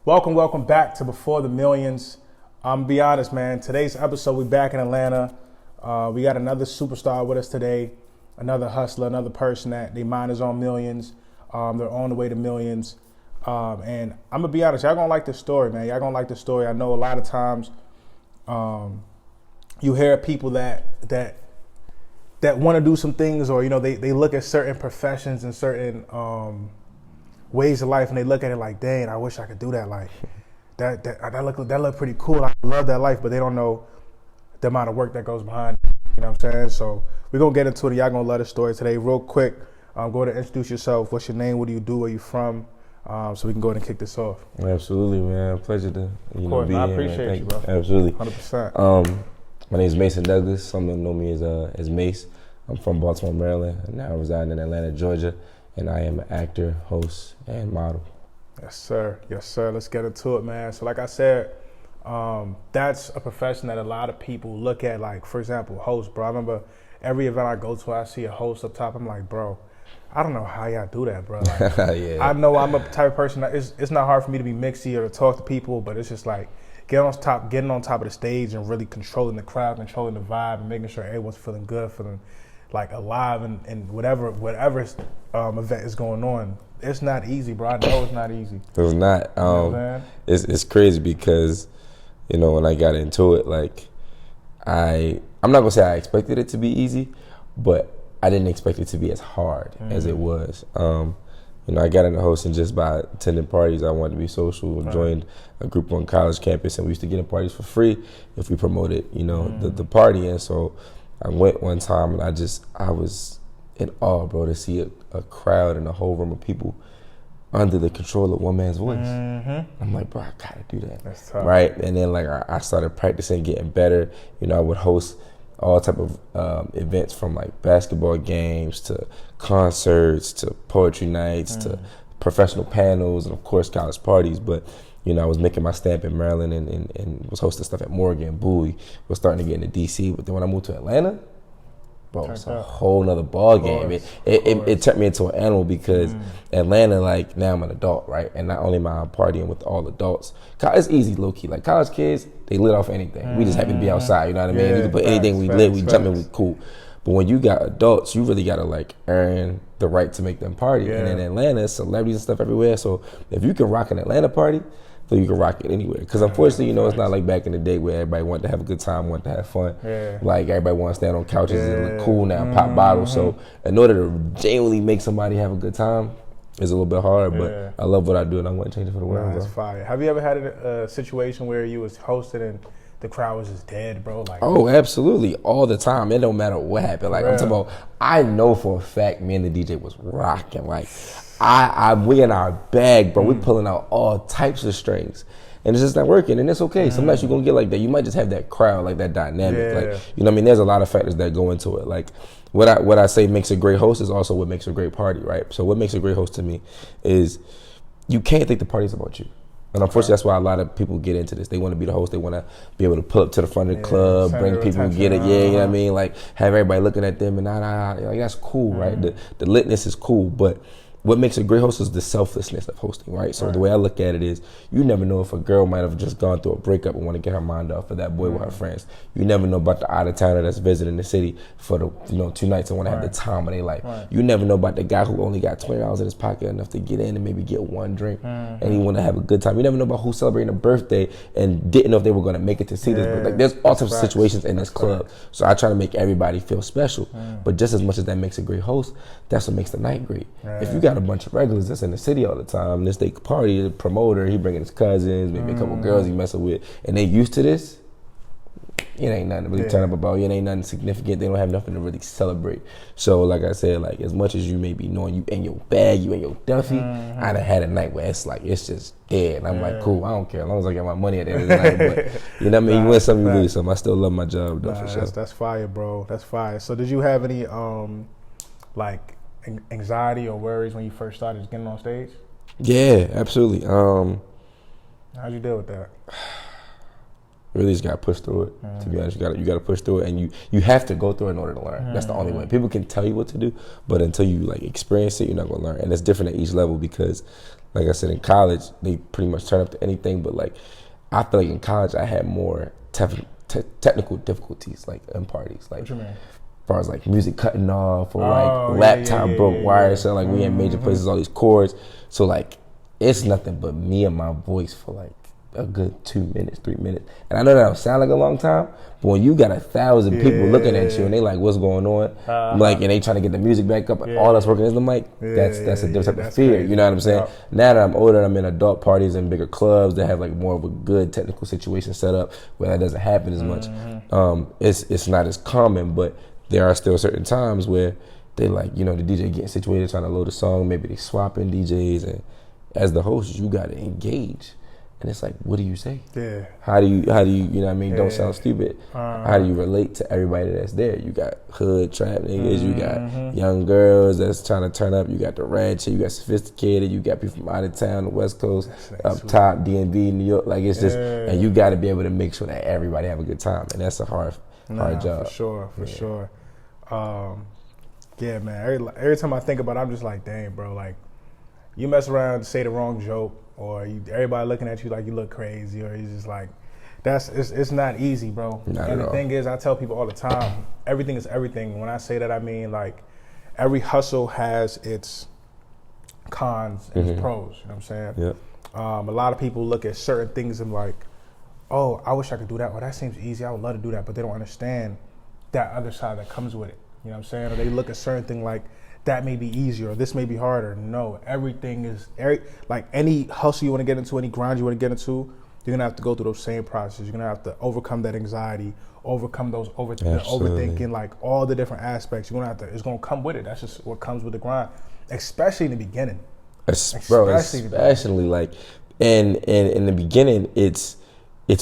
Welcome back to Before the Millions. I'm be honest, man. Today's episode, we back in Atlanta. We got another superstar with us today, another hustler, another person that they mind is on millions. They're on the way to millions. And I'm gonna be honest, y'all gonna like this story, man. Y'all gonna like this story. I know a lot of times you hear people that want to do some things, or they look at certain professions and certain ways of life, and they look at it like, dang, I wish I could do that. Like that look pretty cool. I love that life, but they don't know the amount of work that goes behind it. You know what I'm saying? So we're gonna get into it. Y'all gonna love the story today. Real quick, go ahead and introduce yourself. What's your name? What do you do? Where you from? So we can go ahead and kick this off. Absolutely, man. Pleasure to be here. I appreciate you, bro. Absolutely. 100%. My name is Mason Douglas. Some of them know me as Mace. I'm from Baltimore, Maryland, and now residing in Atlanta, Georgia. And I am an actor, host, and model. Yes, sir. Yes, sir. Let's get into it, man. So like I said, that's a profession that a lot of people look at, like, for example, host, bro. I remember every event I go to, I see a host up top. I'm like, bro, I don't know how y'all do that, bro. Like, yeah. I know I'm a type of person that it's not hard for me to be mixy or to talk to people, but it's just like getting on top of the stage and really controlling the crowd, controlling the vibe, and making sure everyone's feeling good, feeling like alive, and whatever event is going on. It's not easy, bro. I know it's not easy. It's not. It's crazy because, when I got into it, like, I'm not gonna say I expected it to be easy, but I didn't expect it to be as hard as it was. I got into hosting just by attending parties. I wanted to be social, joined a group on college campus, and we used to get in parties for free if we promoted, the party. And so I went one time, and I was in awe, bro, to see a crowd and a whole room of people under the control of one man's voice. I'm like, bro, I gotta do that. That's tough. Right? And then, like, I started practicing, getting better. I would host all type of events, from like basketball games to concerts to poetry nights to professional panels, and of course college parties. But I was making my stamp in Maryland and was hosting stuff at Morgan, Bowie. Was starting to get into DC. But then when I moved to Atlanta, bro, it's a whole nother ball game. It turned me into an animal because Atlanta, like, now I'm an adult, right? And not only am I partying with all adults, it's easy, low key. Like, college kids, they lit off anything. We just happen to be outside, you know what I mean? Yeah, you can put anything we lit, we jump in, we cool. But when you got adults, you really gotta, like, earn the right to make them party. Yeah. And in Atlanta, celebrities and stuff everywhere. So if you can rock an Atlanta party, so you can rock it anywhere. Because unfortunately, it's not like back in the day where everybody wanted to have a good time, wanted to have fun. Yeah. Like, everybody wants to stand on couches and look cool now, pop bottles. So in order to genuinely make somebody have a good time, it's a little bit hard. But I love what I do, and I want to change it for the world. That's fire. Have you ever had a situation where you was hosted and the crowd was just dead, bro? Like, oh, absolutely, all the time. It don't matter what happened. Like, I'm talking about, I know for a fact me and the DJ was rocking. Like, we in our bag, bro. We pulling out all types of strings, and it's just not working, and it's okay. Sometimes you're gonna get like that. You might just have that crowd, like that dynamic. Like, there's a lot of factors that go into it. Like, what I say makes a great host is also what makes a great party, right? So what makes a great host to me is you can't think the party's about you. And unfortunately, that's why a lot of people get into this. They want to be the host. They want to be able to pull up to the front of the club, bring people, get it. Yeah, you know what I mean? Like, have everybody looking at them, and like, that's cool, right? The litness is cool, but what makes a great host is the selflessness of hosting, right? So the way I look at it is, you never know if a girl might have just gone through a breakup and want to get her mind off of that boy with her friends. You never know about the out-of-towner that's visiting the city for the 2 nights and want to have the time of their life. You never know about the guy who only got $20 in his pocket, enough to get in and maybe get one drink, and he want to have a good time. You never know about who's celebrating a birthday and didn't know if they were going to make it to see this. But, like, there's all types of situations in this club. So I try to make everybody feel special. But just as much as that makes a great host, that's what makes the night great. If you got a bunch of regulars that's in the city all the time, this they party, the promoter, he bringing his cousins, maybe a couple girls he messing with, and they used to this, it ain't nothing to really turn up about. It ain't nothing significant. They don't have nothing to really celebrate. So like I said, like, as much as you may be knowing you in your bag, you in your Duffy, I done had a night where it's like, it's just dead. And I'm like, cool, I don't care as long as I get my money at the end of the night. But you know what I mean? You win some, you lose some. I still love my job, though, for sure. That's fire, bro. That's fire. So did you have any like anxiety or worries when you first started getting on stage? Yeah, absolutely. How'd you deal with that? Really just got to push through it. To be honest, you got to push through it, and you have to go through it in order to learn. That's the only way. People can tell you what to do, but until you like experience it, you're not gonna learn. And it's different at each level because, like I said, in college, they pretty much turn up to anything. But like, I feel like in college, I had more technical difficulties, like in parties. Like, what you mean? As far as like music cutting off or like laptop broke wires. So like we in major places, all these chords. So like, it's nothing but me and my voice for like a good 2 minutes, 3 minutes. And I know that don't sound like a long time, but when you got 1,000 people looking at you and they like, what's going on? Like, and they trying to get the music back up and all that's working in the mic, that's a different type of fear. Crazy. You know what I'm saying? Now that I'm older, I'm in adult parties and bigger clubs that have like more of a good technical situation set up where that doesn't happen as much. It's not as common, but there are still certain times where they like, you know, the DJ getting situated, trying to load a song, maybe they swapping DJs, and as the host, you got to engage. And it's like, what do you say? Yeah. How do you, you know what I mean? Don't sound stupid. How do you relate to everybody that's there? You got hood trap niggas, you got young girls that's trying to turn up, you got the ratchet, you got sophisticated, you got people from out of town, the West Coast, up top, DMV, New York. Like, it's just, and you got to be able to make sure that everybody have a good time. And that's a hard job. For sure. Yeah, man. Every time I think about it, I'm just like, dang, bro, like, you mess around and say the wrong joke, or everybody looking at you like you look crazy, or you just like, it's not easy, bro. And the thing is, I tell people all the time, everything is everything. When I say that, I mean like every hustle has its cons and its pros. You know what I'm saying? Yeah. A lot of people look at certain things and like, oh, I wish I could do that. Well, that seems easy. I would love to do that, but they don't understand that other side that comes with it. You know what I'm saying? Or they look at certain thing like, that may be easier, or this may be harder. No, everything is, like any hustle you want to get into, any grind you want to get into, you're going to have to go through those same processes. You're going to have to overcome that anxiety, overcome those overthinking, like all the different aspects. You're going to have to, it's going to come with it. That's just what comes with the grind, especially in the beginning. Especially like, and in the beginning, it's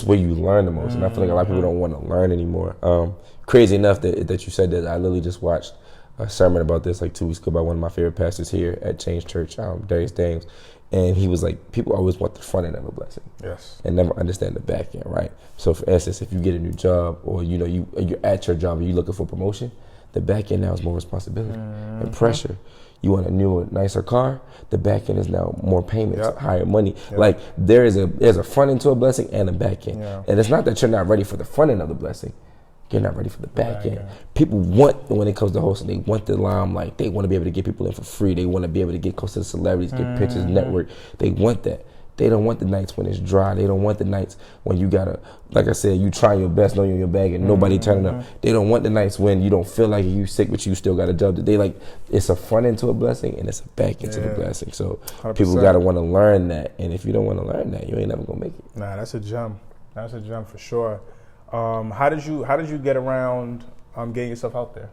where you learn the most. And I feel like a lot of people don't want to learn anymore. Crazy enough that you said that, I literally just watched a sermon about this like 2 weeks ago by one of my favorite pastors here at Change Church, Darius Dames, and he was like, people always want the front end of a blessing, and never understand the back end, right? So for instance, if you get a new job, or you know you're at your job and you're looking for promotion, the back end now is more responsibility and pressure. You want a newer, nicer car, the back end is now more payments, higher money. Like there's a front end to a blessing and a back end, and it's not that you're not ready for the front end of the blessing. You're not ready for the back end. People want, when it comes to hosting, they want the limelight. They want to be able to get people in for free. They want to be able to get close to the celebrities, get pictures, network. They want that. They don't want the nights when it's dry. They don't want the nights when you gotta, like I said, you try your best, know you're in your bag, and nobody turning up. They don't want the nights when you don't feel like you sick, but you still got a job. They like, it's a front end to a blessing and it's a back end to the blessing. So 100%. People gotta want to learn that. And if you don't want to learn that, you ain't never gonna make it. Nah, that's a gem. That's a gem for sure. How did you get around getting yourself out there?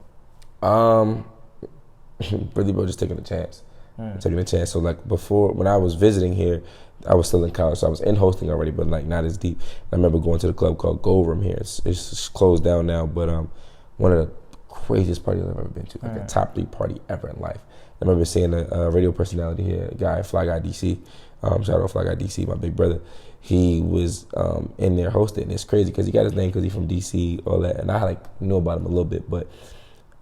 Really, bro, just taking a chance. Taking a chance. So like before, when I was visiting here, I was still in college, so I was in hosting already, but like not as deep. I remember going to the club called Gold Room here. It's closed down now, but one of the craziest parties I've ever been to, like a top 3 party ever in life. I remember seeing a radio personality here, a guy, Fly Guy DC. Shout out Fly Guy DC, my big brother. He was in there hosting. And it's crazy because he got his name because he's from DC, all that. And I like knew about him a little bit, but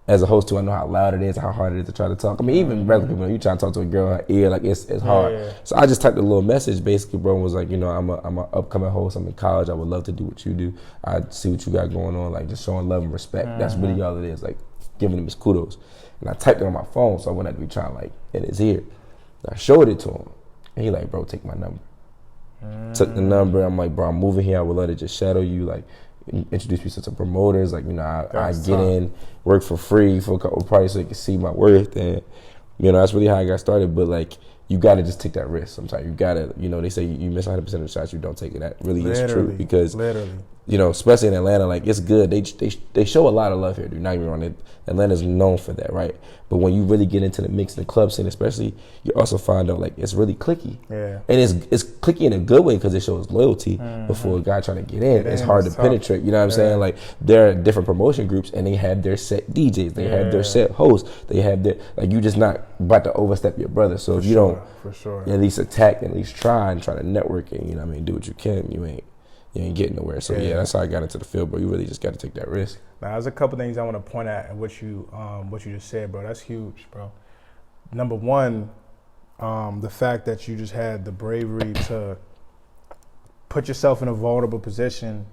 as a host too, I know how loud it is, how hard it is to try to talk. I mean, even regular people, you try to talk to a girl in her ear, like it's hard. Yeah. So I just typed a little message, basically, bro, and was like, you know, I'm an upcoming host. I'm in college. I would love to do what you do. I see what you got going on, like just showing love and respect. That's really all it is, like giving him his kudos. And I typed it on my phone, so I wouldn't have to be trying like in his ear. And I showed it to him, and he like, bro, take my number. Took the number. I'm like, bro, I'm moving here. I would love to just shadow you, like introduce me to some promoters. Like, you know, I get in, work for free for a couple of parties so you can see my worth. And, you know, that's really how I got started. But like, you got to just take that risk sometimes. You got to, you know, they say you miss 100% of the shots, you don't take it. That really is true because, you know, especially in Atlanta, like it's good. They show a lot of love here, dude. Not even wrong. Atlanta's known for that, right? But when you really get into the mix and the club scene, especially, you also find out like it's really cliquey. Yeah. And it's cliquey in a good way because it shows loyalty. Before a guy trying to get in, it's hard to penetrate. You know what I'm saying? Like there are different promotion groups and they have their set DJs, they have their set hosts, they have their like you just not about to overstep your brother. So if you don't at least attack, at least try and try to network and you know what I mean, do what you can, you ain't getting nowhere. So yeah, that's how I got into the field, bro. You really just got to take that risk. Now, there's a couple things I want to point at what you just said, bro. That's huge, bro. Number one, The fact that you just had the bravery to put yourself in a vulnerable position.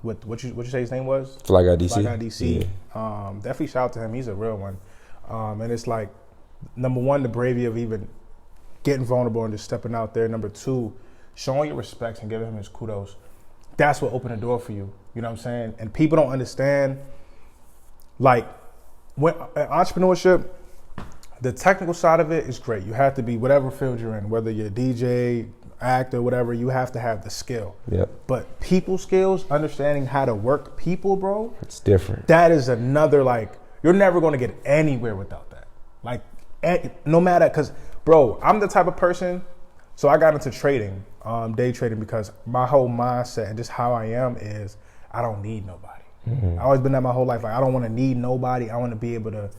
With what you say his name was? Fly Guy DC. Fly Guy DC. Yeah. Definitely shout out to him. He's a real one. And it's like, number one, the bravery of even getting vulnerable and just stepping out there. Number two, showing your respect and giving him his kudos. That's what opened the door for you. You know what I'm saying? And people don't understand, like, when entrepreneurship, the technical side of it is great. You have to be whatever field you're in, whether you're a DJ, actor, whatever, you have to have the skill. Yep. But people skills, understanding how to work people, bro, it's different. That is another, like, you're never going to get anywhere without that. Like, no matter, because, bro, I'm the type of person, so I got into trading, day trading, because my whole mindset and just how I am is I don't need nobody. I've always been that my whole life. Like, I don't want to need nobody. I want to be able to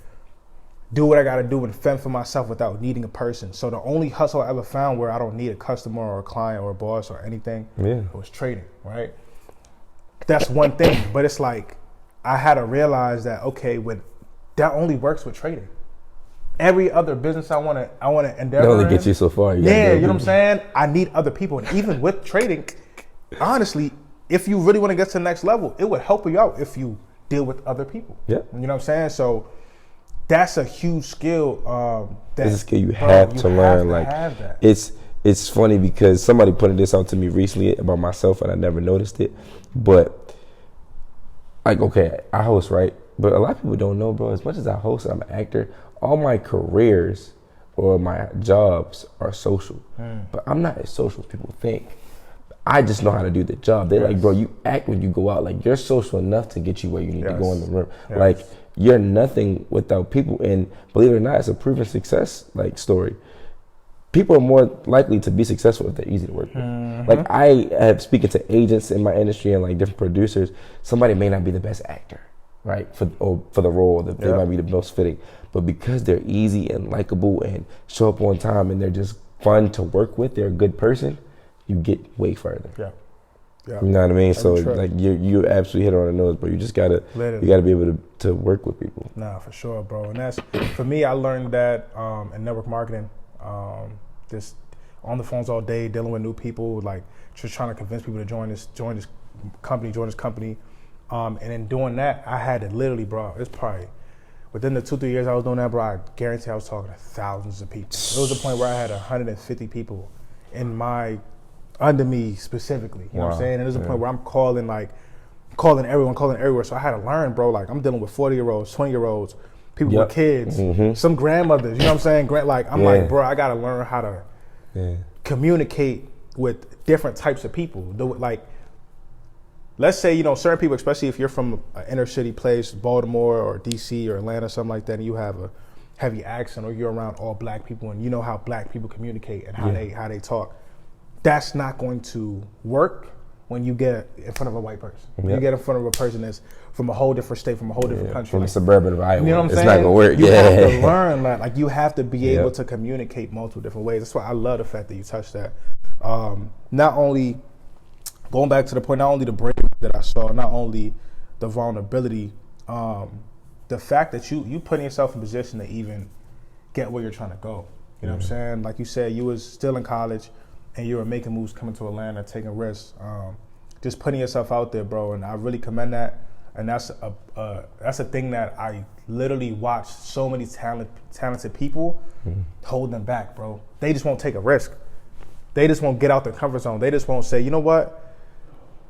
do what I got to do and fend for myself without needing a person. So the only hustle I ever found where I don't need a customer or a client or a boss or anything was trading, right? That's one thing. But it's like, I had to realize that, okay, that only works with trading. Every other business I want to endeavor That only gets you so far. You know what I'm saying? I need other people. And even with trading, honestly, if you really want to get to the next level, it would help you out if you deal with other people. Yeah. You know what I'm saying? So that's a huge skill. That's a skill you have to learn. Like, it's funny because somebody pointed this out to me recently about myself, and I never noticed it. But like, okay, I host, right? But a lot of people don't know, bro. As much as I host, I'm an actor. All my careers or my jobs are social, but I'm not as social as people think. I just know how to do the job. They're like, bro, you act when you go out. Like, you're social enough to get you where you need to go in the room. Like, you're nothing without people. And believe it or not, it's a proven success, like, story. People are more likely to be successful if they're easy to work with. Like, I have speaking to agents in my industry and, like, different producers. Somebody may not be the best actor, right, for the role that they might be the most fitting. But because they're easy and likable and show up on time and they're just fun to work with, they're a good person, you get way further. Yeah. You know what I mean? So like, you absolutely hit it on the nose, bro. You just gotta be able to work with people. Nah, for sure, bro. And that's, for me, I learned that in network marketing, just on the phones all day, dealing with new people, like just trying to convince people to join this company. And in doing that, I had to literally, bro, it's probably within the 2-3 years I was doing that, bro, I guarantee I was talking to thousands of people. It was a point where I had 150 people under me specifically, you know what I'm saying? And there's a point where I'm calling everywhere. So I had to learn, bro, like, I'm dealing with 40-year-olds, 20-year-olds, people with kids, some grandmothers, you know what I'm saying? Like, bro, I gotta learn how to communicate with different types of people. Like, let's say, you know, certain people, especially if you're from an inner city place, Baltimore or DC or Atlanta, something like that, and you have a heavy accent, or you're around all black people and you know how black people communicate and how they talk. That's not going to work when you get in front of a white person. When you get in front of a person that's from a whole different state, from a whole different country. From the suburban of Iowa. You know what I'm saying? It's not going to work. You have to learn that. Like, you have to be able to communicate multiple different ways. That's why I love the fact that you touched that. Not only, going back to the point, not only the bravery that I saw, not only the vulnerability, the fact that you putting yourself in position to even get where you're trying to go. You know what I'm saying? Like you said, you was still in college and you were making moves, coming to Atlanta, taking risks, just putting yourself out there, bro. And I really commend that. And that's a thing that I literally watched so many talented people hold them back, bro. They just won't take a risk. They just won't get out their comfort zone. They just won't say, you know what?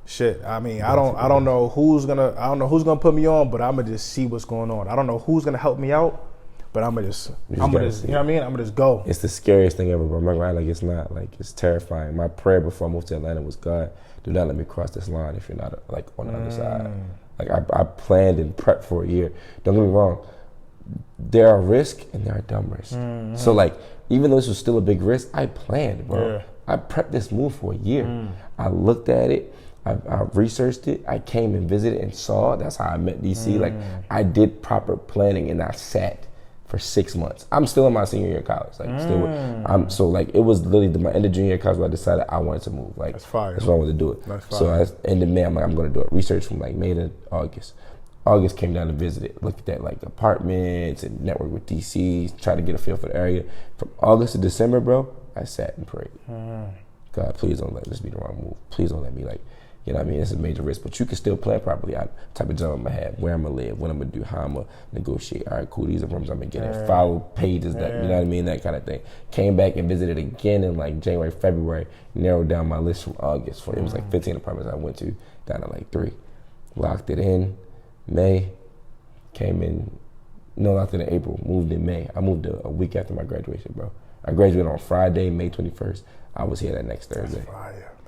Shit. I mean, I don't know who's gonna put me on, but I'm gonna just see what's going on. I don't know who's gonna help me out, but I'm gonna just you know what I mean? I'm gonna just go. It's the scariest thing ever, bro. I'm not gonna lie, like, it's not, like, it's terrifying. My prayer before I moved to Atlanta was, God, do not let me cross this line if you're not, like, on the other side. Like, I planned and prepped for a year. Don't get me wrong. There are risks and there are dumb risks. So, like, even though this was still a big risk, I planned, bro. Yeah. I prepped this move for a year. I looked at it. I researched it. I came and visited and saw. That's how I met DC. Like, I did proper planning and I sat for 6 months. I'm still in my senior year of college. Like, so, like, it was literally my end of junior year of college where I decided I wanted to move. Like, that's fire. That's why I wanted to do it. That's fire. So, end of May, I'm going to do it. Research from, like, May to August. August came down to visit it, looked at like apartments and network with DCs, try to get a feel for the area. From August to December, bro, I sat and prayed. God, please don't let this be the wrong move. Please don't let me you know what I mean? It's a major risk, but you can still plan properly. Type of job I'm gonna have, where I'm gonna live, what I'm gonna do, how I'm gonna negotiate. All right, cool, these are rooms I'm gonna get in. Follow pages, that you know what I mean? That kind of thing. Came back and visited again in like January, February, narrowed down my list from August. It was like 15 apartments I went to, down to like 3. Locked it in. May, locked in April, moved in May. I moved a week after my graduation, bro. I graduated on Friday, May 21st. I was here that next Thursday.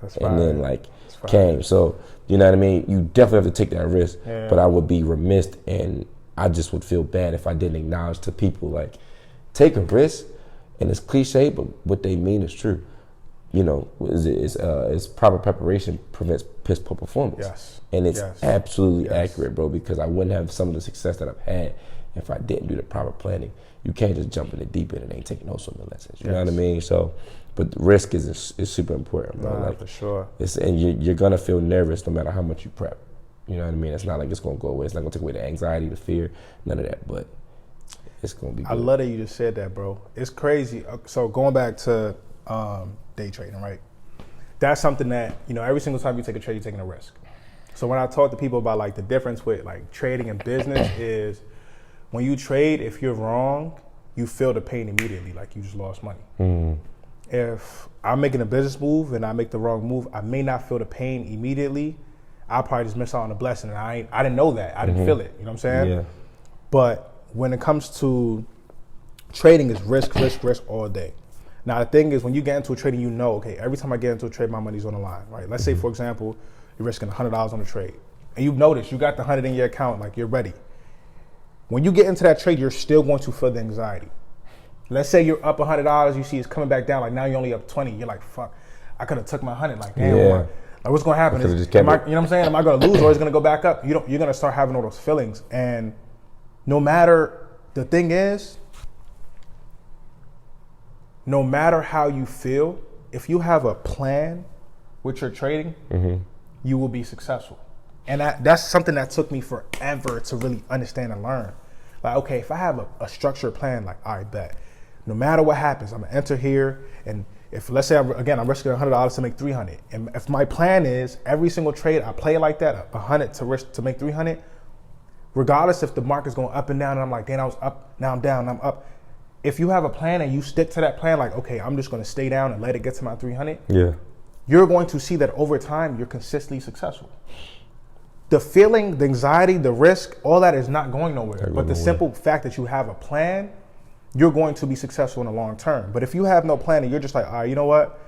That's and then came. So, you know what I mean? You definitely have to take that risk, but I would be remiss and I just would feel bad if I didn't acknowledge to people like, take a risk, and it's cliche, but what they mean is true. You know, is proper preparation prevents piss poor performance. Yes. And it's absolutely accurate, bro, because I wouldn't have some of the success that I've had if I didn't do the proper planning. You can't just jump in the deep end and ain't taking no swimming lessons. You know what I mean? So, but risk is super important, bro. For sure. And you're gonna feel nervous no matter how much you prep. You know what I mean? It's not like it's gonna go away. It's not gonna take away the anxiety, the fear, none of that. But it's gonna be good. I love that you just said that, bro. It's crazy. So going back to day trading, right? That's something that, you know, every single time you take a trade, you're taking a risk. So when I talk to people about like the difference with like trading and business is when you trade, if you're wrong, you feel the pain immediately, like you just lost money. If I'm making a business move and I make the wrong move, I may not feel the pain immediately. I'll probably just miss out on a blessing. And I didn't know that. I didn't feel it. You know what I'm saying? Yeah. But when it comes to trading, it's risk all day. Now, the thing is, when you get into a trading, you know, okay, every time I get into a trade, my money's on the line, right? Let's say, for example, you're risking $100 on a trade. And you've noticed, you got the 100 in your account, like you're ready. When you get into that trade, you're still going to feel the anxiety. Let's say you're up $100, you see it's coming back down, like now you're only up 20. You're like, fuck, I could have took my 100, like damn, like what's gonna happen? You know what I'm saying? Am I gonna lose or is it gonna go back up? You're gonna start having all those feelings. And no matter, the thing is, no matter how you feel, if you have a plan with your trading, you will be successful. And that's something that took me forever to really understand and learn. Like, okay, if I have a structured plan, like, all right, bet. No matter what happens, I'm gonna enter here, and if, let's say, I'm risking $100 to make 300, and if my plan is every single trade I play like that, 100 to risk to make 300, regardless if the market's going up and down, and I'm like, damn, I was up, now I'm down, I'm up. If you have a plan and you stick to that plan, like, okay, I'm just gonna stay down and let it get to my 300, you're going to see that over time, you're consistently successful. The feeling, the anxiety, the risk, all that is not going nowhere. But the simple fact that you have a plan, you're going to be successful in the long term. But if you have no plan and you're just like, all right, you know what?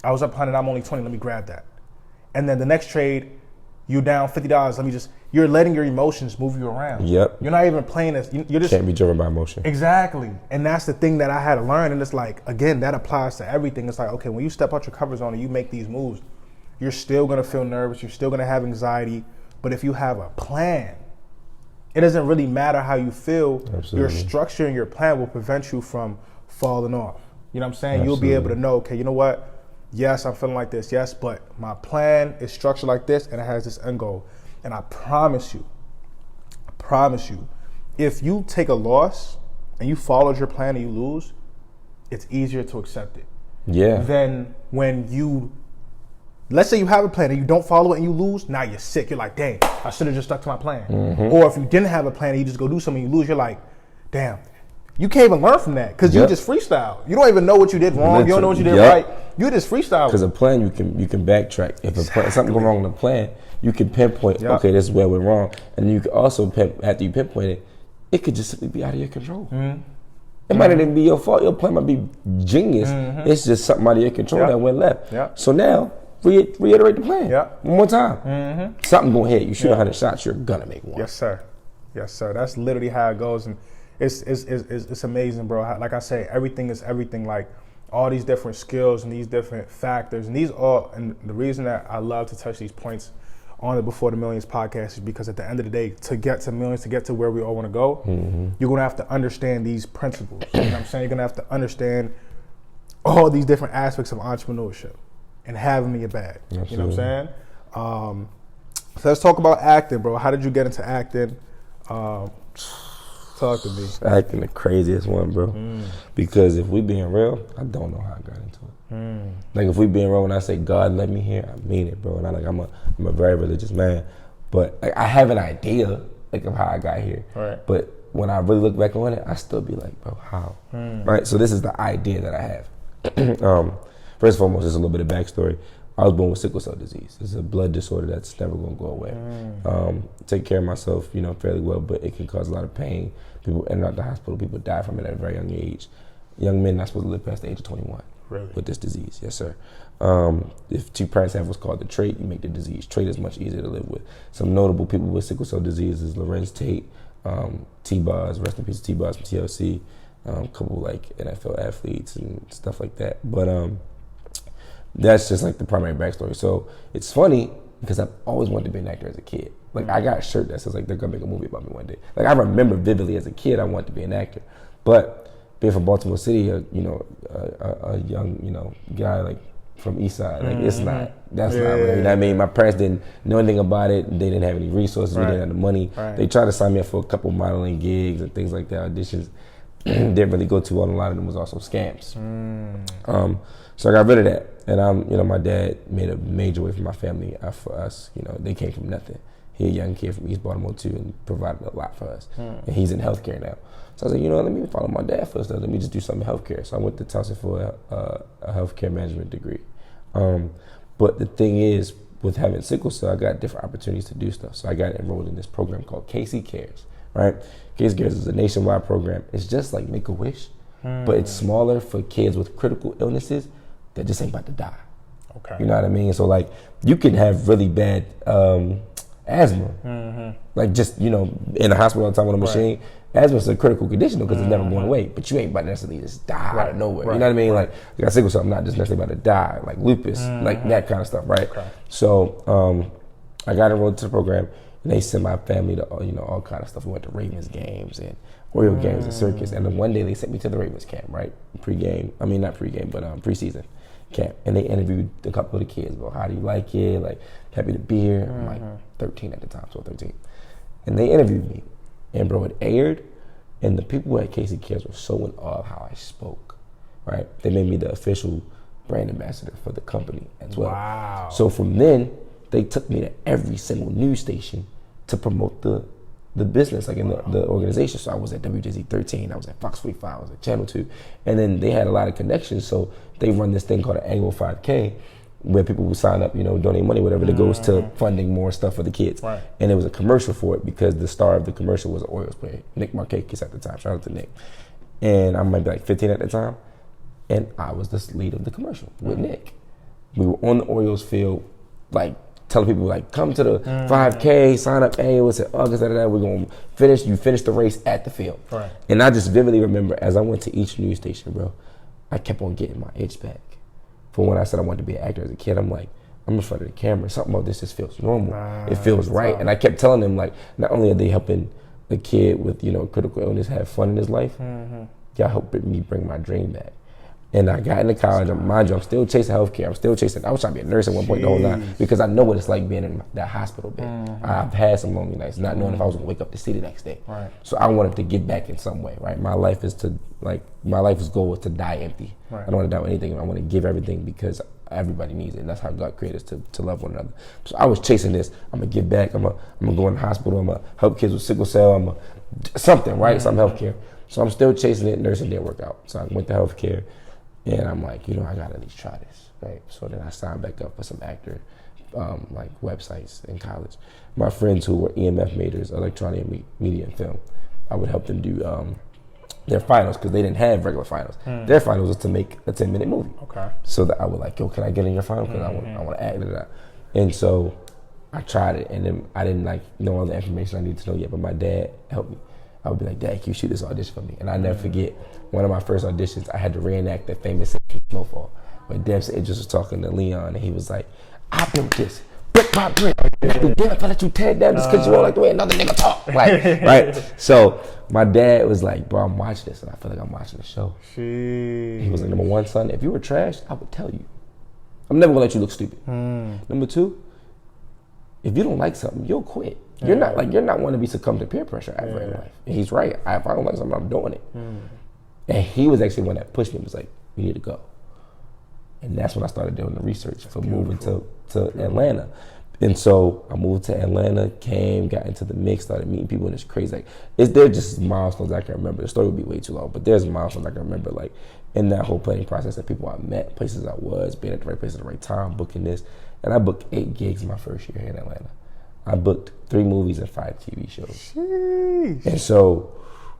I was up 100, I'm only 20, let me grab that. And then the next trade, you're down $50, you're letting your emotions move you around. Yep. You're not even playing this, you're just. Can't be driven by emotion. Exactly. And that's the thing that I had to learn. And it's like, again, that applies to everything. It's like, okay, when you step out your comfort zone and you make these moves, you're still gonna feel nervous, you're still gonna have anxiety. But if you have a plan, it doesn't really matter how you feel. Absolutely. Your structure and your plan will prevent you from falling off. You know what I'm saying? Absolutely. You'll be able to know, okay, you know what? Yes, I'm feeling like this, yes, but my plan is structured like this and it has this end goal. And I promise you, if you take a loss and you followed your plan and you lose, it's easier to accept it. Yeah. Than when you, let's say you have a plan and you don't follow it and you lose, now you're sick. You're like, dang, I should have just stuck to my plan. Or if you didn't have a plan and you just go do something and you lose, you're like, damn, you can't even learn from that because you just freestyle. You don't even know what you did wrong. You don't know what you did right. You just freestyle. Because a plan, you can backtrack. If something goes wrong in the plan, you can pinpoint, okay, this is where we're wrong. And you can also, after you pinpoint it, it could just simply be out of your control. It might not even be your fault. Your plan might be genius. It's just something out of your control that went left. So now, reiterate the plan one more time. Something gonna hit. You shoot 100 shots, you're gonna make one. Yes, sir. Yes, sir. That's literally how it goes, and it's amazing, bro. Like I say, everything is everything. Like all these different skills and these different factors, and the reason that I love to touch these points on the Before the Millions podcast is because at the end of the day, to get to millions, to get to where we all want to go, you're gonna have to understand these principles. You know what I'm saying? You're gonna have to understand all these different aspects of entrepreneurship and have them in your bag. Absolutely. You know what I'm saying? So let's talk about acting, bro. How did you get into acting? Talk to me. Acting the craziest one, bro. Because if we being real, I don't know how I got into it. Like if we being real, when I say God led me here, I mean it, bro. And I'm a very religious man, but like, I have an idea like of how I got here. Right. But when I really look back on it, I still be like, bro, how? Right. So this is the idea that I have. First and foremost, just a little bit of backstory. I was born with sickle cell disease. It's a blood disorder that's never gonna go away. Take care of myself, fairly well, but it can cause a lot of pain. People enter out the hospital, people die from it at a very young age. Young men not supposed to live past the age of 21 with this disease, yes sir. If two parents have what's called the trait, you make the disease. Trait is much easier to live with. Some notable people with sickle cell disease is Lorenz Tate, T-Boz, rest in peace T-Boz from TLC, a couple like NFL athletes and stuff like that. But that's just like the primary backstory. So it's funny because I've always wanted to be an actor as a kid. Like I got a shirt that says like they're gonna make a movie about me one day. Like I remember vividly as a kid I wanted to be an actor, but being from Baltimore City, a young guy like from East Side, like that's not really, you know what I mean? My parents didn't know anything about it. They didn't have any resources. We didn't have the money. They tried to sign me up for a couple modeling gigs and things like that, auditions. Didn't really go too well, and a lot of them was also scams. So I got rid of that, and my dad made a major way for my family. For us, they came from nothing. He a young kid from East Baltimore too, and provided a lot for us. And he's in healthcare now. So I was like, let me follow my dad first. Let me just do something in healthcare. So I went to Towson for a healthcare management degree. But the thing is, with having sickle cell, I got different opportunities to do stuff. So I got enrolled in this program called KC Cares. Right? KC Cares is a nationwide program. It's just like Make-A-Wish, but it's smaller for kids with critical illnesses that just ain't about to die. Okay. You know what I mean? So like you can have really bad asthma, like just in the hospital all the time on a machine. Asthma is a critical condition because it's never going away, but you ain't about to necessarily just die out of nowhere. You know what I mean? Like you got sickle cell, I'm not just necessarily about to die, like lupus, like that kind of stuff, right? Okay. So I got enrolled to the program, and they sent my family to all kind of stuff. We went to Ravens games and Oriole games and circus, and then one day they sent me to the Ravens camp, right? Preseason camp, and they interviewed a couple of the kids about how do you like it, like happy to be here. I'm like 13 at the time, so 13, and they interviewed me, and bro, it aired, and the people at KC Cares were so in awe of how I spoke, right? They made me the official brand ambassador for the company as well. Wow. So from then, they took me to every single news station to promote the business, like in the organization. So I was at WJZ 13, I was at Fox 45, I was at Channel 2, and then they had a lot of connections. So they run this thing called an annual 5K, where people will sign up, donate money, whatever, that goes to funding more stuff for the kids. Right. And there was a commercial for it because the star of the commercial was an Orioles player, Nick Markakis at the time. Shout out to Nick. And I might be like 15 at the time, and I was the lead of the commercial with Nick. We were on the Orioles field, like telling people like, come to the 5K, sign up. Hey, what's it? August, we're gonna finish. You finish the race at the field. Right. And I just vividly remember as I went to each news station, bro, I kept on getting my itch back. For when I said I wanted to be an actor as a kid, I'm like, I'm in front of the camera. Something about this just feels normal. It feels right. And I kept telling them like, not only are they helping the kid with critical illness have fun in his life, y'all helping me bring my dream back. And I got into college, and mind you, I'm still chasing healthcare. I was trying to be a nurse at one point the whole time because I know what it's like being in that hospital bed. I've had some lonely nights, not knowing if I was gonna wake up to see the next day. Right. So I wanted to give back in some way, right? My life's goal is to die empty. Right. I don't want to die with anything. I want to give everything because everybody needs it, and that's how God created us to love one another. So I was chasing this. I'm gonna give back. I'm gonna go in the hospital. I'm gonna help kids with sickle cell. Something, right? Some healthcare. So I'm still chasing it. Nursing didn't work out. So I went to healthcare. And I'm like, I gotta at least try this, right? So then I signed back up for some actor, like websites in college. My friends who were EMF majors, electronic media and film, I would help them do their finals because they didn't have regular finals. Their finals was to make a 10-minute movie. Okay. So that I would like, can I get in your final? Because I want to act it out. And so I tried it, and then I didn't know all the information I needed to know yet, but my dad helped me. I would be like, Dad, can you shoot this audition for me? And I never forget, one of my first auditions, I had to reenact that famous scene from Snowfall, where Debs Idris was talking to Leon, and he was like, I built this, brick by brick. If I let you tear it down just because you won't like the way another nigga talk. Right? So my dad was like, bro, I'm watching this, and I feel like I'm watching the show. Jeez. He was like, number one, son, if you were trash, I would tell you. I'm never gonna let you look stupid. Number two, if you don't like something, you'll quit. You're not one to be succumb to peer pressure ever in life. And he's right. If I don't like something, I'm doing it. And he was actually one that pushed me. He was like, you need to go. And that's when I started doing the research for moving to Atlanta. And so I moved to Atlanta, got into the mix, started meeting people, and it's crazy. Like, there's just milestones I can remember. The story would be way too long, but there's milestones I can remember, like, in that whole planning process, of people I met, places I was, being at the right place at the right time, booking this. And I booked 8 gigs my first year here in Atlanta. I booked 3 movies and 5 TV shows. Sheesh. And so,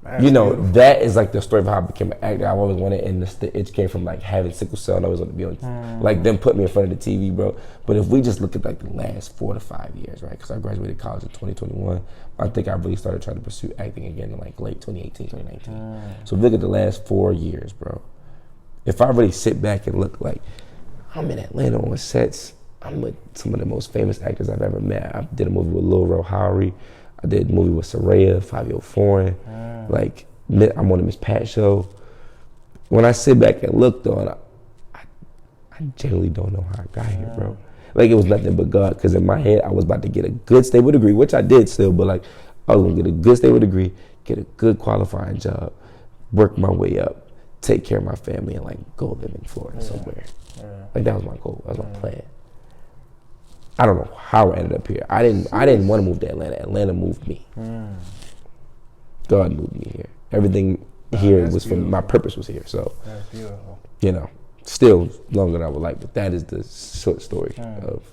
that's beautiful. That is like the story of how I became an actor. I always wanted, and it came from like having sickle cell, and I always wanted to be on, like them put me in front of the TV, bro. But if we just look at like the last 4 to 5 years, right? Because I graduated college in 2021. I think I really started trying to pursue acting again in like late 2018, 2019. So if you look at the last 4 years, bro, if I really sit back and look, like, I'm in Atlanta on sets. I'm with some of the most famous actors I've ever met. I did a movie with Lil Rel Howery. I did a movie with Soraya, Fabio Foreign. Like, I'm on the Miss Pat show. When I sit back and look, though, I genuinely don't know how I got here, bro. Like, it was nothing but God, because in my head, I was about to get a good stable degree, which I did still, but like, I was gonna get a good stable degree, get a good qualifying job, work my way up, take care of my family, and like go live in Florida somewhere. Like, that was my goal. That was my plan. I don't know how I ended up here. I didn't want to move to Atlanta. Atlanta moved me. God moved me here. Everything here was from, my purpose was here. So, that's beautiful. Still longer than I would like, but that is the short story of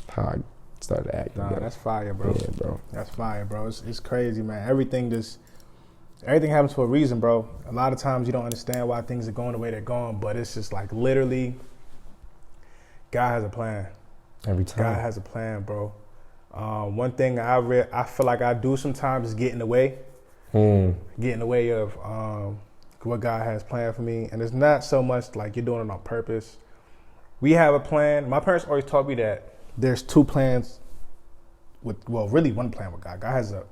how I started acting. Nah, that's fire, bro. Yeah, bro. That's fire, bro. It's crazy, man. Everything happens for a reason, bro. A lot of times you don't understand why things are going the way they're going, but it's just like literally, God has a plan. Every time. God has a plan, bro. One thing I feel like I do sometimes is get in the way. Get in the way of what God has planned for me. And it's not so much like you're doing it on purpose. We have a plan. My parents always taught me that there's 2 plans really 1 plan with God. God has a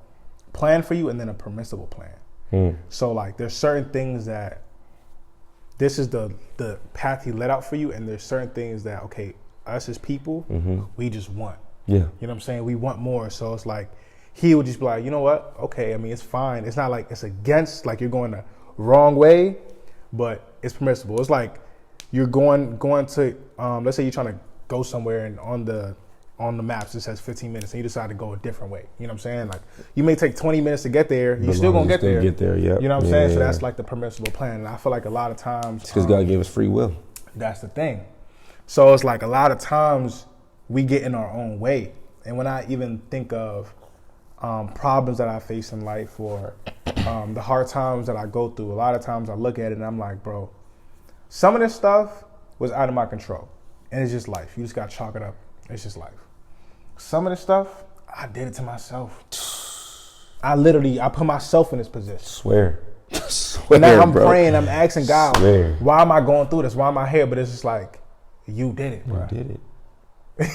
plan for you and then a permissible plan. So like there's certain things that this is the path he let out for you, and there's certain things that, okay, us as people, we just want. Yeah. You know what I'm saying? We want more. So it's like, he would just be like, you know what? Okay, I mean, it's fine. It's not like it's against, like you're going the wrong way, but it's permissible. It's like you're going to, let's say you're trying to go somewhere, and on the maps it says 15 minutes, and you decide to go a different way. You know what I'm saying? Like, you may take 20 minutes to get there. You're still going to get there. Yeah. You know what I'm saying? So that's like the permissible plan. And I feel like a lot of times, because God gave us free will. That's the thing. So it's like a lot of times we get in our own way. And when I even think of problems that I face in life, or the hard times that I go through, a lot of times I look at it and I'm like, bro, some of this stuff was out of my control. And it's just life. You just got to chalk it up. It's just life. Some of this stuff, I did it to myself. I put myself in this position. Swear, now I'm praying, I'm asking God, Swear. Why am I going through this? Why am I here? But it's just like, you did it, bro. You did it.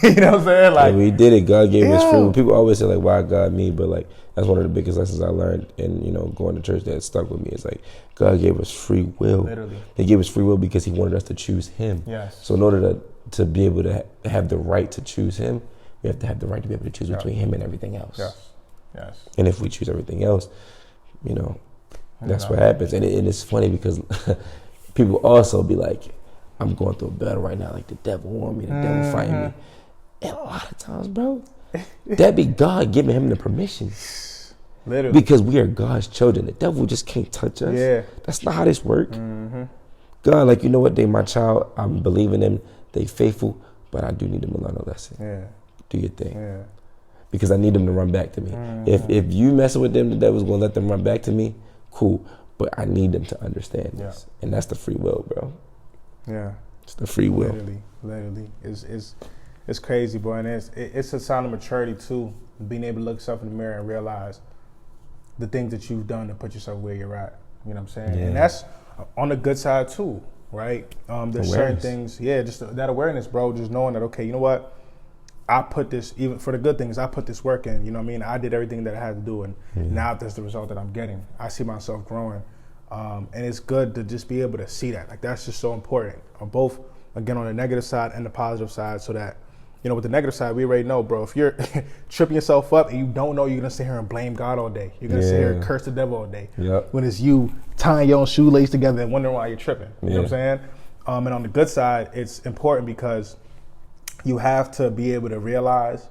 You know what I'm saying? Like, yeah, we did it. God gave us free will. People always say, like, why God me? But like, that's one of the biggest lessons I learned in, going to church that stuck with me. It's like, God gave us free will. Literally. He gave us free will because he wanted us to choose him. Yes. So in order to be able to have the right to choose him, we have to have the right to be able to choose between him and everything else. Yes. And if we choose everything else, that's what happens. And it's funny because people also be like, I'm going through a battle right now, like the devil want me, the devil fighting me. And a lot of times, bro, that be God giving him the permission. Literally. Because we are God's children. The devil just can't touch us. Yeah. That's not how this works. God, like, you know what, they my child, I'm believing them, they faithful, but I do need them to learn a lesson. Yeah. Do your thing. Yeah. Because I need them to run back to me. If you messing with them, the devil's gonna let them run back to me, cool. But I need them to understand this. And that's the free will, bro. Yeah. It's the free will. Literally. It's crazy, bro. And it's a sign of maturity too, being able to look yourself in the mirror and realize the things that you've done to put yourself where you're at. You know what I'm saying? Yeah. And that's on the good side too, right? There's certain things, just that awareness, bro, just knowing that, okay, you know what? I put this, even for the good things, I put this work in, you know what I mean? I did everything that I had to do, and now that's the result that I'm getting. I see myself growing. And it's good to just be able to see that. Like, that's just so important. Both, again, on the negative side and the positive side, so that with the negative side, we already know, bro. If you're tripping yourself up and you don't know, you're gonna sit here and blame God all day. You're gonna sit here and curse the devil all day. Yep. When it's you tying your own shoelace together and wondering why you're tripping. You know what I'm saying? And on the good side, it's important because you have to be able to realize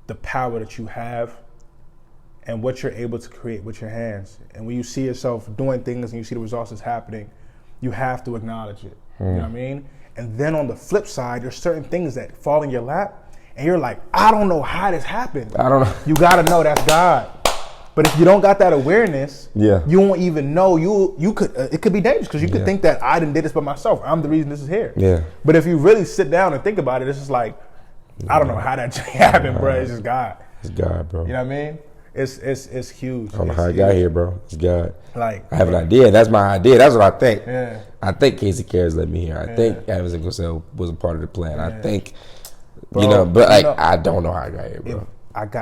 the power that you have and what you're able to create with your hands. And when you see yourself doing things and you see the results that's happening, you have to acknowledge it. You know what I mean? And then on the flip side, there's certain things that fall in your lap and you're like, I don't know how this happened. I don't know. You gotta know that's God. But if you don't got that awareness, you won't even know. You could it could be dangerous because you could think that I didn't did this by myself. I'm the reason this is here. Yeah. But if you really sit down and think about it, it's just like, I don't know how that happened, bro. It's just God. It's God, bro. You know what I mean? It's huge. I don't know how I got here, bro. It's God. Like, I have an idea. That's my idea. That's what I think. Yeah. I think Casey Cares led me here. I think Evans and Gosell was a part of the plan. I think, bro, but like, I don't know how I got here, bro.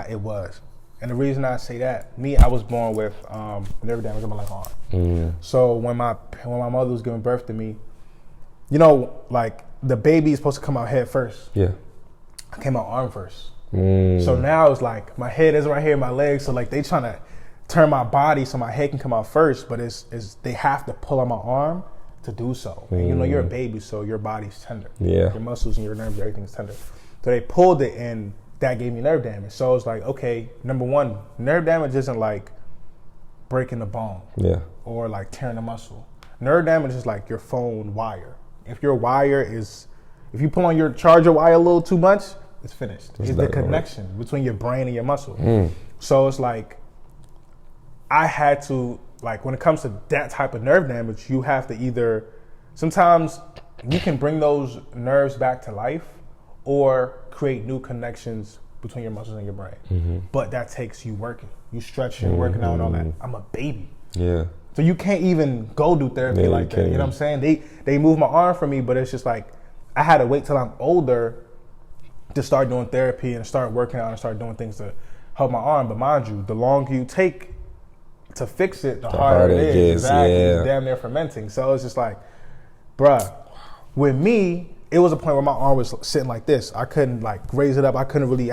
It was. And the reason I say that, I was born with nerve damage in my left arm. So when my mother was giving birth to me, like the baby is supposed to come out head first. Yeah. I came out arm first. So now it's like my head is right here, my legs. So like they trying to turn my body so my head can come out first, but it's they have to pull on my arm to do so. And you're a baby, so your body's tender. Yeah. Your muscles and your nerves, everything's tender. So they pulled it and that gave me nerve damage. So it's like, okay, number one, nerve damage isn't like breaking the bone or like tearing the muscle. Nerve damage is like your phone wire. If your wire if you pull on your charger wire a little too much, it's finished. It's the connection between your brain and your muscle. So it's like, I had to, like, when it comes to that type of nerve damage, you have to either, sometimes you can bring those nerves back to life or create new connections between your muscles and your brain. But that takes you working. You stretching, working out and all that. I'm a baby. Yeah. So you can't even go do therapy like that. You know what I'm saying? They moved my arm for me, but it's just like, I had to wait till I'm older to start doing therapy and start working out and start doing things to help my arm. But mind you, the longer you take to fix it, the harder it is. Exactly. It's damn near fermenting. So it's just like, bruh, with me, it was a point where my arm was sitting like this. I couldn't like raise it up. I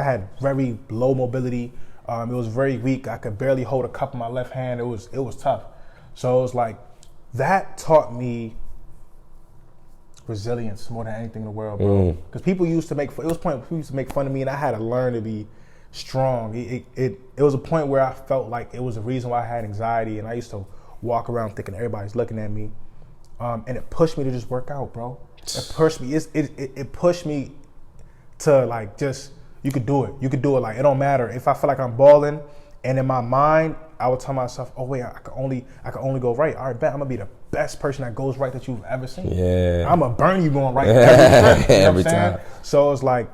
had very low mobility. It was very weak. I could barely hold a cup in my left hand. It was tough. So it was like, that taught me resilience more than anything in the world, bro. Because people used to make fun of me, and I had to learn to be strong. It was a point where I felt like it was a reason why I had anxiety, and I used to walk around thinking everybody's looking at me, and it pushed me to just work out, bro. It pushed me. It pushed me to like just you could do it. You could do it. Like it don't matter if I feel like I'm balling, and in my mind I would tell myself, oh wait, I can only go right. All right, bet I'm gonna be the best person that goes right that you've ever seen. Yeah, I'm gonna burn you going right every time. So it's like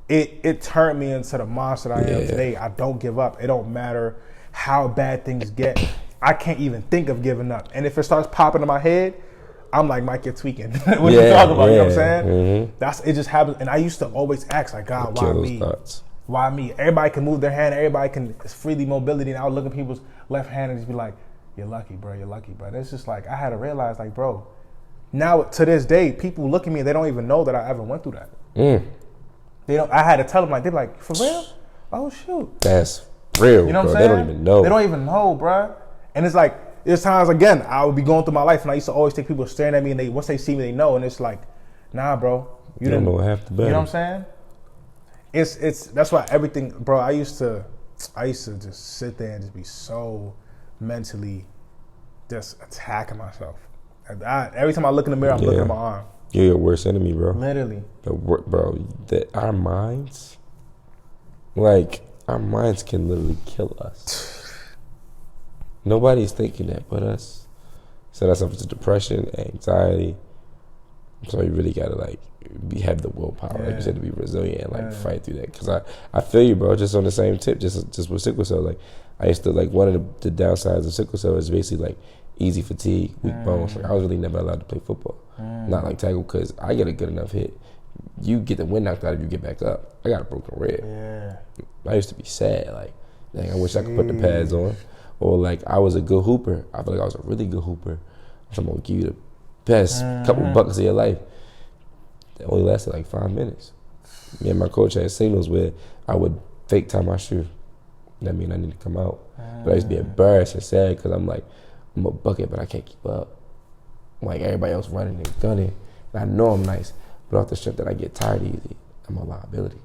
it turned me into the monster that I am today. I don't give up. It don't matter how bad things get. I can't even think of giving up. And if it starts popping in my head, I'm like, Mike, you're tweaking. What you talking about? You know what I'm saying? It just happens. And I used to always ask, like, God, why me? Why me? Everybody can move their hand. Everybody can freely mobility. And I would look at people's left hand and just be like, you're lucky, bro. You're lucky, bro. And it's just like, I had to realize, like, bro, now to this day, people look at me and they don't even know that I ever went through that. They don't. I had to tell them, like, they're like, for real? Oh, shoot. That's real, you know what I'm saying? They don't even know. They don't even know, bro. And it's like, there's times, again, I would be going through my life, and I used to always think people staring at me, and once they see me, they know. And it's like, nah, bro. You don't know half the battle. You know what I'm saying? It's that's why everything, bro, I used to just sit there and just be so mentally just attacking myself. Every time I look in the mirror, I'm looking at my arm. You're your worst enemy, bro. Literally. Our minds can literally kill us. Nobody's thinking that but us. So that's something to depression, anxiety. So you really gotta have the willpower, like you said, to be resilient and fight through that. Cause I feel you, bro. Just on the same tip, just with sickle cell. Like I used to one of the downsides of sickle cell is basically easy fatigue, weak bones. Like I was really never allowed to play football, not like tackle, cause I get a good enough hit. You get the wind knocked out of you, get back up. I got a broken rib. Yeah. I used to be sad, dang, I wish I could put the pads on. Or I was a good hooper. I feel like I was a really good hooper. I'm gonna give you the best couple buckets of your life. That only lasted 5 minutes. Me and my coach had signals where I would fake tie my shoe. That mean I need to come out. But I used to be embarrassed and sad because I'm like, I'm a bucket, but I can't keep up. Like everybody else running and gunning. And I know I'm nice, but off the strength that I get tired easy, I'm a liability.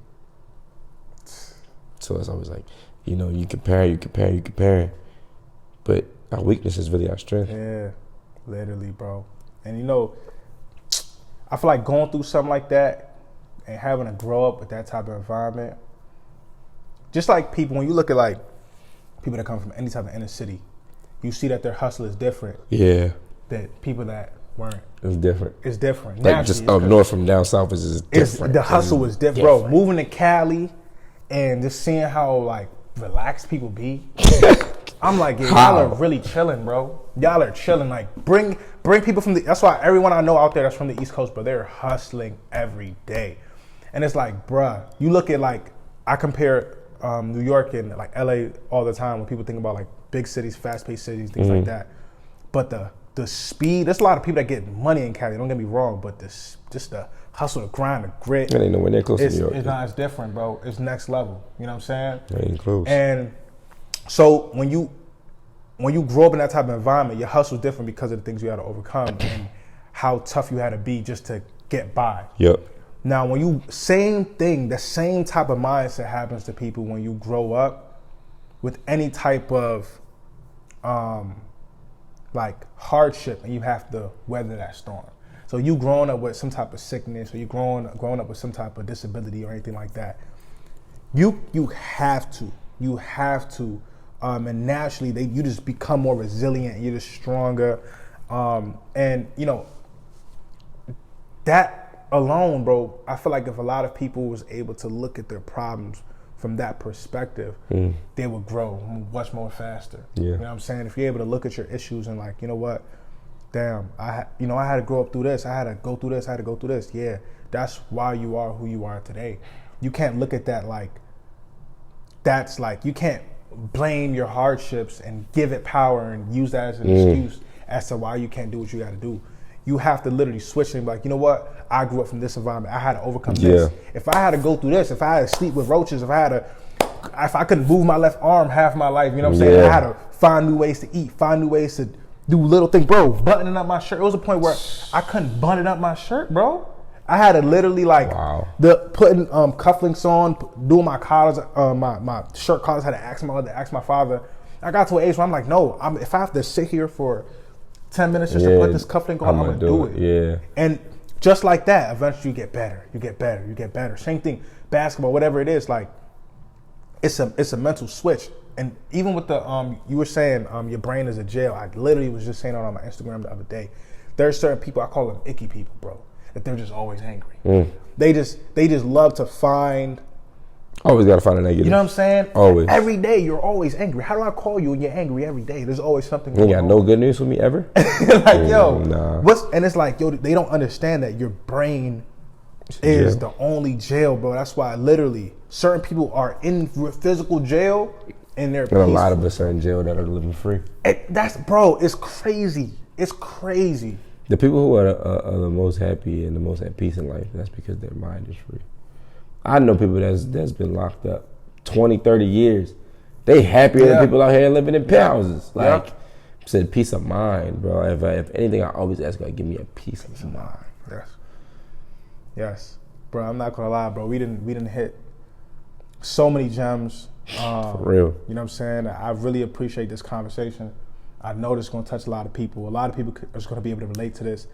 So it's always like, you compare. But our weakness is really our strength. Yeah, literally, bro. And I feel like going through something like that and having to grow up with that type of environment, just like people, when you look at like people that come from any type of inner city, you see that their hustle is different. Yeah. Than people that weren't. It's different. It's different. Like just up north from down south is different. The hustle was different. Bro, moving to Cali and just seeing how like relaxed people be. I'm like, yeah, y'all are really chilling, bro. Y'all are chilling. Like, bring people from that's why everyone I know out there that's from the East Coast, bro, they're hustling every day. And it's like, bruh, you look at like, I compare New York and like LA all the time when people think about like big cities, fast-paced cities, things like that. But the speed, there's a lot of people that get money in Cali, don't get me wrong, but just the hustle, the grind, the grit. It ain't nowhere near close to New York. It's different, bro. It's next level. You know what I'm saying? It ain't close. And so when you grow up in that type of environment, your hustle's different because of the things you had to overcome and how tough you had to be just to get by. Yep. Now, when the same type of mindset happens to people when you grow up with any type of like hardship and you have to weather that storm. So you growing up with some type of sickness or you growing up with some type of disability or anything like that, you have to, and naturally you just become more resilient. You're just stronger, and that alone, bro. I feel like if a lot of people was able to look at their problems from that perspective, they would grow much more faster. Yeah. You know what I'm saying? If you're able to look at your issues and like, you know what, damn, I had to grow up through this. I had to go through this. I had to go through this. Yeah, that's why you are who you are today. You can't look at that like, that's like, you can't blame your hardships and give it power and use that as an excuse as to why you can't do what you got to do. You have to literally switch and be like, you know what? I grew up from this environment. I had to overcome this. If I had to go through this, if I had to sleep with roaches, if I couldn't move my left arm half my life, you know what I'm saying? I had to find new ways to eat, find new ways to do little things. Bro, buttoning up my shirt. It was a point where I couldn't button up my shirt, bro. I had to literally like putting cufflinks on, doing my collars, my shirt collars. Had to ask my mother, ask my father. I got to an age where I'm like, no, if I have to sit here for 10 minutes just to put this cufflink on, I'm gonna do it. Yeah. And just like that, eventually you get better. You get better. Same thing, basketball, whatever it is, like it's a mental switch. And even with the you were saying your brain is a jail. I literally was just saying it on my Instagram the other day. There's certain people, I call them icky people, bro, that they're just always angry. They just love to find. Always gotta find a negative. You know what I'm saying? Always. Every day you're always angry. How do I call you and you're angry every day? There's always something going on. You got no good news for me ever? Like, yo, nah. and it's like, yo, they don't understand that your brain is the only jail, bro. That's why literally certain people are in physical jail and they're peaceful. And a lot of us are in jail that are living free. It's crazy. It's crazy. The people who are the most happy and the most at peace in life, that's because their mind is free. I know people that's been locked up 20, 30 years. They happier than people out here living in penthouses. Like, said peace of mind, bro. If anything, I always ask God, give me a peace of mind. Yes. Bro, I'm not gonna lie, bro. We didn't hit so many gems. For real. You know what I'm saying? I really appreciate this conversation. I know this is gonna touch a lot of people. A lot of people are gonna be able to relate to this.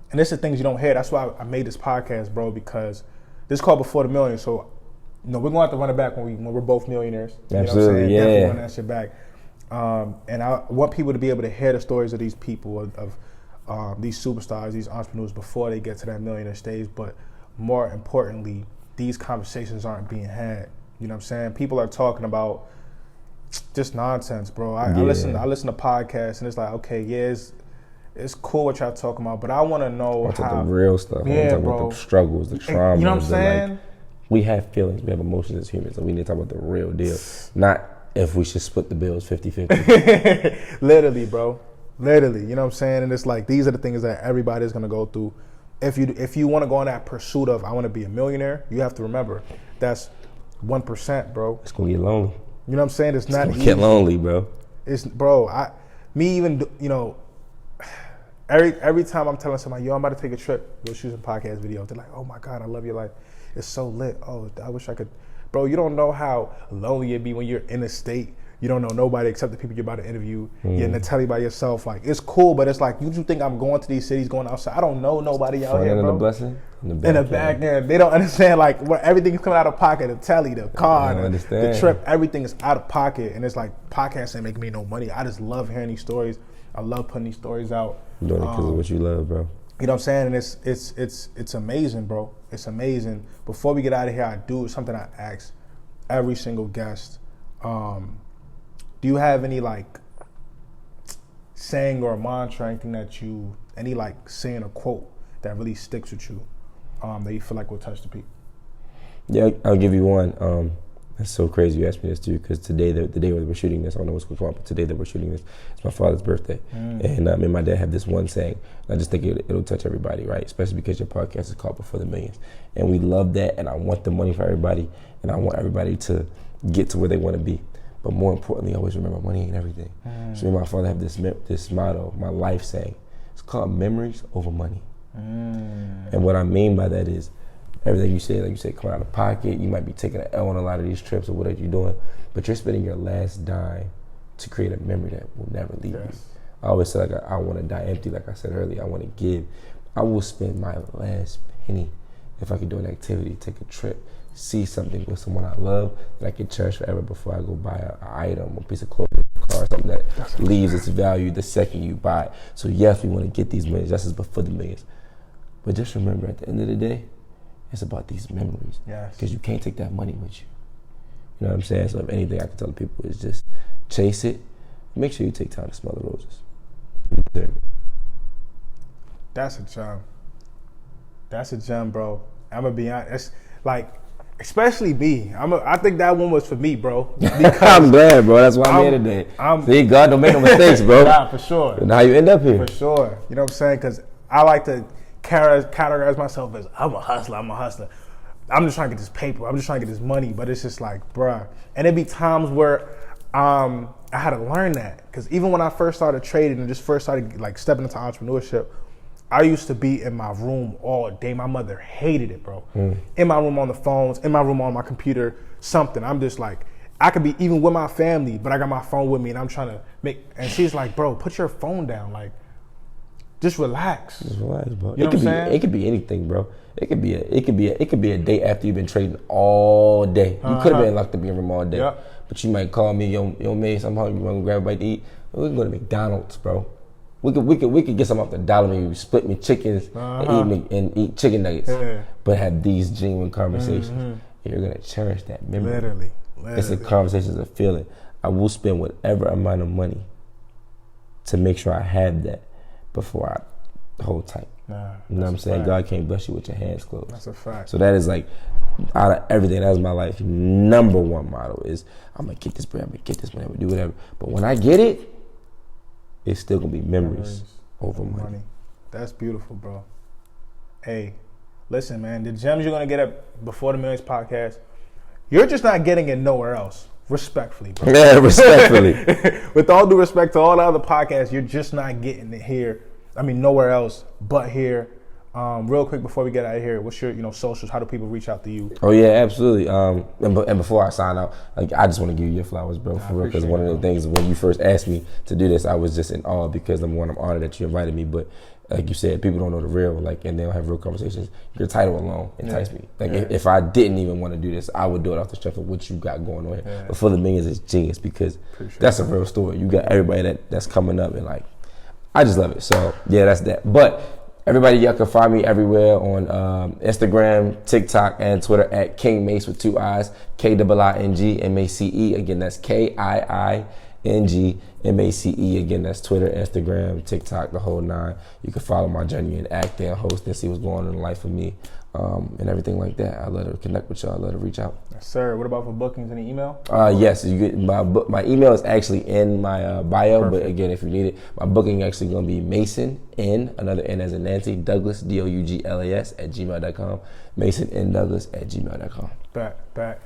And this is things you don't hear. That's why I made this podcast, bro, because this is called Before the Millions, so we're going to have to run it back when we're both millionaires. Absolutely, you know what I'm saying? yeah. Definitely run that shit back. And I want people to be able to hear the stories of these people, of these superstars, these entrepreneurs before they get to that millionaire stage. But more importantly, these conversations aren't being had. You know what I'm saying? People are talking about just nonsense, bro. I listen to podcasts and it's like, okay, it's cool what y'all talking about, but I want to know how the real stuff. I want to talk about the struggles, the trauma. You know what I'm saying? Like, we have feelings, we have emotions as humans, and we need to talk about the real deal. Not if we should split the bills 50-50. Literally, bro. Literally, you know what I'm saying? And it's like, these are the things that everybody's going to go through. if you want to go on that pursuit of I want to be a millionaire, you have to remember that's 1%, bro. It's gonna get lonely. You know what I'm saying? It's not easy. Get lonely, bro. It's bro. Every time I'm telling somebody, yo, I'm about to take a trip, go shoot some podcast videos. They're like, oh my God, I love your life. It's so lit. Oh, I wish I could. Bro, you don't know how lonely it'd be when you're in a state. You don't know nobody except the people you're about to interview. You're in the telly by yourself. Like, it's cool, but it's like, you think I'm going to these cities, going outside? I don't know nobody out here, bro. The blessing, in the back end. They don't understand, like, what everything's coming out of pocket. The telly, the car, the trip, everything is out of pocket. And it's like, podcasts ain't making me no money. I just love hearing these stories. I love putting these stories out. You're doing it because of what you love, bro. You know what I'm saying? And it's amazing, bro. It's amazing. Before we get out of here, I do something I ask every single guest. Do you have any like saying or a mantra, anything that any like saying or quote that really sticks with you, that you feel like will touch the people? Yeah, I'll give you one. It's so crazy you asked me this too, because today, the day that we're shooting this, I don't know what's going on, but today that we're shooting this, it's my father's birthday. And me and my dad have this one saying, and I just think it'll touch everybody, right? Especially because your podcast is called Before the Millions. And we love that, and I want the money for everybody, and I want everybody to get to where they want to be. But more importantly, always remember money ain't everything. So me and my father have this motto, my life saying, it's called memories over money. And what I mean by that is, everything you said, like you said, coming out of pocket, you might be taking an L on a lot of these trips or whatever you're doing, but you're spending your last dime to create a memory that will never leave you. I always say, like, I want to die empty, like I said earlier. I want to give. I will spend my last penny if I could do an activity, take a trip, see something with someone I love that I can cherish forever before I go buy an item, a piece of clothing, a car, something that leaves its value the second you buy it. So yes, we want to get these millions. That's just before the millions. But just remember, at the end of the day, it's about these memories. Because you can't take that money with you. You know what I'm saying? So if anything I can tell people is just chase it. Make sure you take time to smell the roses. You deserve it. That's a gem. That's a gem, bro. I'm going to be honest. It's like, especially me. I think that one was for me, bro. I'm glad, bro. That's why I'm here today. See, God don't make no mistakes, bro. Nah, for sure. And how you end up here. For sure. You know what I'm saying? Because I like to categorize myself as I'm a hustler. I'm just trying to get this paper. I'm just trying to get this money. But it's just like, bruh. And it'd be times where I had to learn that. Because even when I first started trading and just first started like stepping into entrepreneurship, I used to be in my room all day. My mother hated it, bro. In my room on the phones, in my room on my computer, something. I'm just like, I could be even with my family, but I got my phone with me and I'm trying to and she's like, bro, put your phone down. Like, just relax. Just relax, bro. You know what I'm saying? It could be anything, bro. It could be a day after you've been trading all day. You could have been locked up in your room all day. But you might call me, yo, man, I'm hungry, you wanna grab a bite to eat? We can go to McDonald's, bro. We could get some off the dollar, maybe split me chickens and eat chicken nuggets. But have these genuine conversations. And you're gonna cherish that memory. Literally. It's a conversation, it's a feeling. I will spend whatever amount of money to make sure I have that before I hold tight. You know what I'm saying? God can't bless you with your hands closed. That's a fact. So that is like, out of everything, that's my life. Number one motto is, I'm going to get this bread, I'm going to get this money, I'm going to do whatever. But when I get it, it's still going to be memories over money. That's beautiful, bro. Hey, listen, man, the gems you're going to get at Before the Millions podcast, you're just not getting it nowhere else. Respectfully, bro. Yeah, respectfully. With all due respect to all the other podcasts, you're just not getting it here. I mean, nowhere else but here. Real quick before we get out of here, what's your socials? How do people reach out to you? Oh yeah, absolutely. And before I sign out, like, I just want to give you your flowers, bro, for real. Because one of the things when you first asked me to do this, I was just in awe because I'm honored that you invited me. But like you said, people don't know the real, like, and they don't have real conversations. Your title alone enticed me. Like, if I didn't even want to do this, I would do it off the strength of what you got going on here. Before the Millions is genius because that's a real story. You got everybody that's coming up and like, I just love it. So yeah, that's that. But everybody, y'all can find me everywhere on Instagram, TikTok, and Twitter at King Mace with 2 I's, KIINGMACE. Again, that's KIINGMACE. Again, that's Twitter, Instagram, TikTok, the whole nine. You can follow my journey in acting, hosting, see what's going on in life with me. and everything like that. I love to connect with y'all. I love to reach out. Yes, sir. What about for bookings? Any email? Yes, you get my email is actually in my bio. Perfect. But again, if you need it, my booking actually going to be Mason N, another N as in Nancy, Douglas Douglas @gmail.com. Mason N Douglas @gmail.com. Back.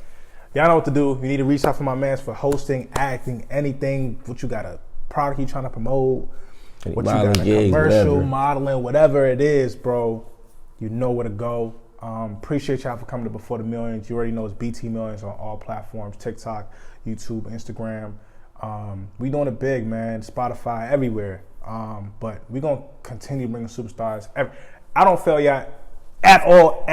Y'all know what to do. You need to reach out for my mans for hosting, acting, anything. What you got a product you trying to promote? What you got a commercial, whatever. Modeling, whatever it is, bro. You know where to go. Appreciate y'all for coming to Before the Millions. You already know it's BT Millions on all platforms: TikTok, YouTube, Instagram. We doing it big, man. Spotify, everywhere. But we gonna continue bringing superstars. I don't fail y'all at all.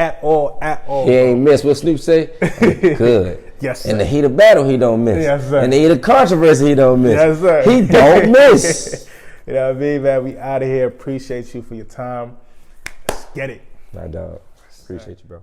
He ain't miss. What Snoop say? Good. Yes, sir. In the heat of battle, he don't miss. Yes, sir. In the heat of controversy, he don't miss. Yes, sir. He don't miss. You know what I mean, man? We out of here. Appreciate you for your time. Let's get it. My dog. Appreciate you, bro.